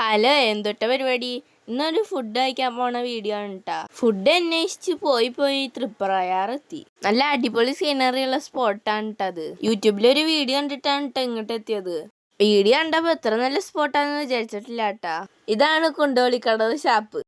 Hello, എന്തൊട്ട പരിപാടി? ഇന്നൊരു food കഴിക്കാൻ പോണ വീഡിയോ ആണ് കേട്ടാ. ഫുഡ് അന്വേഷിച്ച് പോയി തൃപ്രയാറെത്തി. നല്ല അടിപൊളി സീനറി ഉള്ള സ്പോട്ടാണ് കേട്ടത്. യൂട്യൂബിലൊരു വീഡിയോ കണ്ടിട്ടാണ് കേട്ടോ ഇങ്ങോട്ട് എത്തിയത്. വീഡിയോ കണ്ടപ്പോ എത്ര നല്ല സ്പോട്ടാണെന്ന് വിചാരിച്ചിട്ടില്ല കേട്ടാ. ഇതാണ് കുണ്ടോളിക്കടവ് ഷാപ്പ്.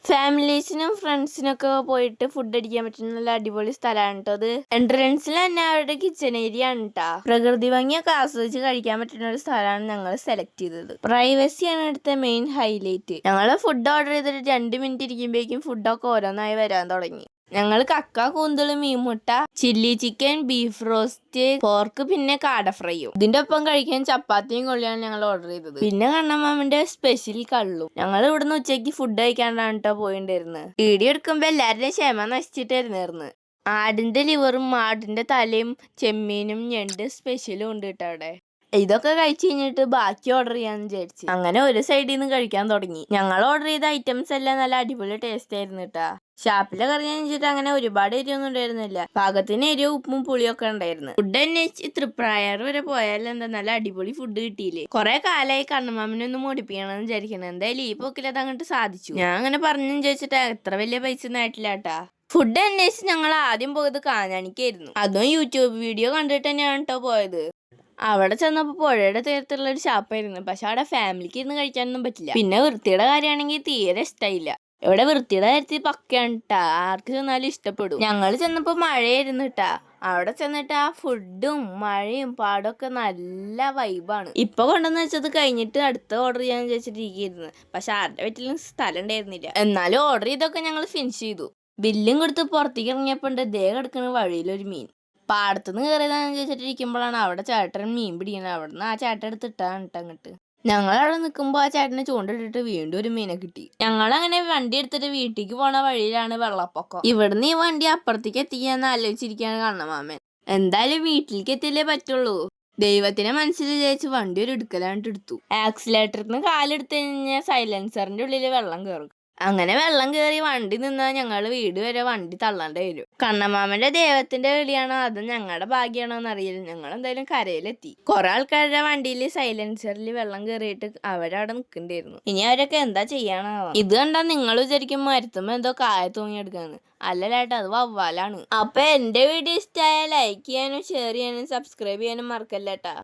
ഫാമിലീസിനും ഫ്രണ്ട്സിനൊക്കെ പോയിട്ട് ഫുഡ് അടിക്കാൻ പറ്റുന്ന നല്ല അടിപൊളി സ്ഥലമാണ് കേട്ടോ അത്. എൻട്രൻസിൽ തന്നെ അവരുടെ കിച്ചൺ ഏരിയ ആണ് കേട്ടാ. പ്രകൃതി ഭംഗിയൊക്കെ ആസ്വദിച്ച് കഴിക്കാൻ പറ്റുന്ന ഒരു സ്ഥലമാണ് ഞങ്ങൾ സെലക്ട് ചെയ്തത്. പ്രൈവസിയാണ് ഇവിടുത്തെ മെയിൻ ഹൈലൈറ്റ്. ഞങ്ങൾ ഫുഡ് ഓർഡർ ചെയ്തിട്ട് 2 മിനിറ്റ് ഇരിക്കുമ്പോഴേക്കും ഫുഡൊക്കെ ഓരോന്നായി വരാൻ തുടങ്ങി. ഞങ്ങൾ കക്ക, കൂന്തള്, മീൻമുട്ട, chilli chicken, beef roast, pork, പിന്നെ കാട ഫ്രൈയും. ഇതിന്റെ ഒപ്പം കഴിക്കാൻ ചപ്പാത്തിയും കൊള്ളിയാണ് ഞങ്ങൾ ഓർഡർ ചെയ്തത്. പിന്നെ കണ്ണമാമിന്റെ സ്പെഷ്യൽ കള്ളും. ഞങ്ങൾ ഇവിടുന്ന് ഉച്ചയ്ക്ക് ഫുഡ് കഴിക്കാണ്ടാണ് കേട്ടോ പോയിണ്ടായിരുന്നത്. വീഡിയോ എടുക്കുമ്പോ എല്ലാവരുടെയും ക്ഷമ നശിച്ചിട്ടായിരുന്നു. ആടിന്റെ ലിവറും ആടിന്റെ തലയും ചെമ്മീനും ഞണ്ട് സ്പെഷ്യലും ഉണ്ട് കേട്ടോ അവിടെ. ഇതൊക്കെ കഴിച്ചു കഴിഞ്ഞിട്ട് ബാക്കി ഓർഡർ ചെയ്യാന്ന് വിചാരിച്ചു. അങ്ങനെ ഒരു സൈഡിൽ നിന്ന് കഴിക്കാൻ തുടങ്ങി. ഞങ്ങൾ ഓർഡർ ചെയ്ത ഐറ്റംസ് എല്ലാം നല്ല അടിപൊളി ടേസ്റ്റ് ആയിരുന്നു കേട്ടാ. ഷാപ്പിലെ കറി കഴിഞ്ഞിട്ട് അങ്ങനെ ഒരുപാട് എരിവൊന്നും ഉണ്ടായിരുന്നില്ല. പാകത്തിന് എരിവും ഉപ്പും പുളിയൊക്കെ ഉണ്ടായിരുന്നു. ഫുഡ് അന്വേഷിച്ച് തൃപ്രയാർ വരെ പോയാലും എന്താ നല്ല അടിപൊളി ഫുഡ് കിട്ടിയില്ലേ. കുറെ കാലമായി കണ്ണമാമിനൊന്നും മോടിപ്പിക്കണമെന്ന് വിചാരിക്കണം. എന്തായാലും ഈ പോക്കിൽ അത് അങ്ങോട്ട് സാധിച്ചു. ഞാൻ അങ്ങനെ പറഞ്ഞു ചോദിച്ചിട്ട് എത്ര വലിയ പൈസ ഒന്നും ആയിട്ടില്ല കേട്ടാ. ഫുഡ് അന്വേഷിച്ച് ഞങ്ങൾ ആദ്യം പോയത് കാഞ്ഞാണിക്കായിരുന്നു. അതും യൂട്യൂബ് വീഡിയോ കണ്ടിട്ട് തന്നെയാണ് കേട്ടോ പോയത്. അവിടെ ചെന്നപ്പോ പുഴയുടെ തീരത്തുള്ള ഒരു ഷാപ്പായിരുന്നു. പക്ഷെ അവിടെ ഫാമിലിക്ക് ഇരുന്ന് കഴിക്കാനൊന്നും പറ്റില്ല. പിന്നെ വൃത്തിയുടെ കാര്യമാണെങ്കിൽ തീരെ ഇഷ്ടമായില്ല. ഇവിടെ വൃത്തിയുടെ കാര്യത്തിൽ പക്കയാണ് കേട്ടാ. ആർക്ക് ചെന്നാലും ഇഷ്ടപ്പെടും. ഞങ്ങൾ ചെന്നപ്പോ മഴയായിരുന്നു കേട്ടാ. അവിടെ ചെന്നിട്ട് ആ ഫുഡും മഴയും പാടൊക്കെ നല്ല വൈബാണ്. ഇപ്പൊ കൊണ്ടുവന്ന് വെച്ചത് കഴിഞ്ഞിട്ട് അടുത്ത ഓർഡർ ചെയ്യാൻ വിചാരിച്ചിട്ടിരിക്കുന്നു. പക്ഷെ ആരുടെ വീട്ടിലും സ്ഥലം ഉണ്ടായിരുന്നില്ല. എന്നാലും ഓർഡർ ചെയ്തൊക്കെ ഞങ്ങൾ ഫിനിഷ് ചെയ്തു. ബില്ലും കൊടുത്ത് പുറത്തേക്ക് ഇറങ്ങിയപ്പോ ദേ കിടക്കുന്ന വഴിയിലൊരു മീൻ. പാടത്തുനിന്ന് കയറിയതാണെന്ന് ചോദിച്ചിട്ടിരിക്കുമ്പോഴാണ് അവിടെ ചേട്ടൻ മീൻ പിടിക്കുന്നത്. അവിടെ നിന്ന് ആ ചേട്ടൻ എടുത്തിട്ടാണ് കേട്ടോ അങ്ങോട്ട്. ഞങ്ങൾ അവിടെ നിൽക്കുമ്പോൾ ആ ചേട്ടനെ ചൂണ്ടിട്ടിട്ട് വീണ്ടും ഒരു മീനെ കിട്ടി. ഞങ്ങളങ്ങനെ വണ്ടി എടുത്തിട്ട് വീട്ടിലേക്ക് പോണ വഴിയിലാണ് വെള്ളപ്പൊക്കം. ഇവിടുന്ന് ഈ വണ്ടി അപ്പുറത്തേക്ക് എത്തിക്കാന്ന് ആലോചിച്ചിരിക്കുകയാണ് കണ്ണമാമൻ. എന്തായാലും വീട്ടിലേക്ക് എത്തിയല്ലേ പറ്റുള്ളൂ. ദൈവത്തിനെ മനസ്സിൽ വിചാരിച്ച് വണ്ടി ഒരു എടുക്കലാണ്ട് എടുത്തു. ആക്സിലേറ്ററിൽ നിന്ന് കാലെടുത്ത് കഴിഞ്ഞാൽ സൈലൻസറിന്റെ ഉള്ളിൽ വെള്ളം കയറും. അങ്ങനെ വെള്ളം കയറി വണ്ടി നിന്നാൽ ഞങ്ങൾ വീട് വരെ വണ്ടി തള്ളാണ്ട് വരും. കണ്ണമാമന്റെ ദൈവത്തിന്റെ വിളിയാണോ അത് ഞങ്ങളുടെ ഭാഗ്യമാണോ എന്നറിയില്ല. ഞങ്ങൾ എന്തായാലും കരയിലെത്തി. കുറെ ആൾക്കാരുടെ വണ്ടിയിൽ സൈലൻസറിൽ വെള്ളം കയറിയിട്ട് അവരവിടെ നിൽക്കണ്ടായിരുന്നു. ഇനി അവരൊക്കെ എന്താ ചെയ്യാനാവാം. ഇത് കണ്ടാ നിങ്ങൾ വിചാരിക്കും മരത്തുമ്പോ എന്തോ കായ തൂങ്ങിയെടുക്കാന്ന്. അല്ലല്ലേട്ടാ, അത് വവ്വാലാണ്. അപ്പൊ എന്റെ വീഡിയോ ഇഷ്ടമായ ലൈക്ക് ചെയ്യാനും ഷെയർ ചെയ്യാനും സബ്സ്ക്രൈബ് ചെയ്യാനും മറക്കല്ലേട്ടാ.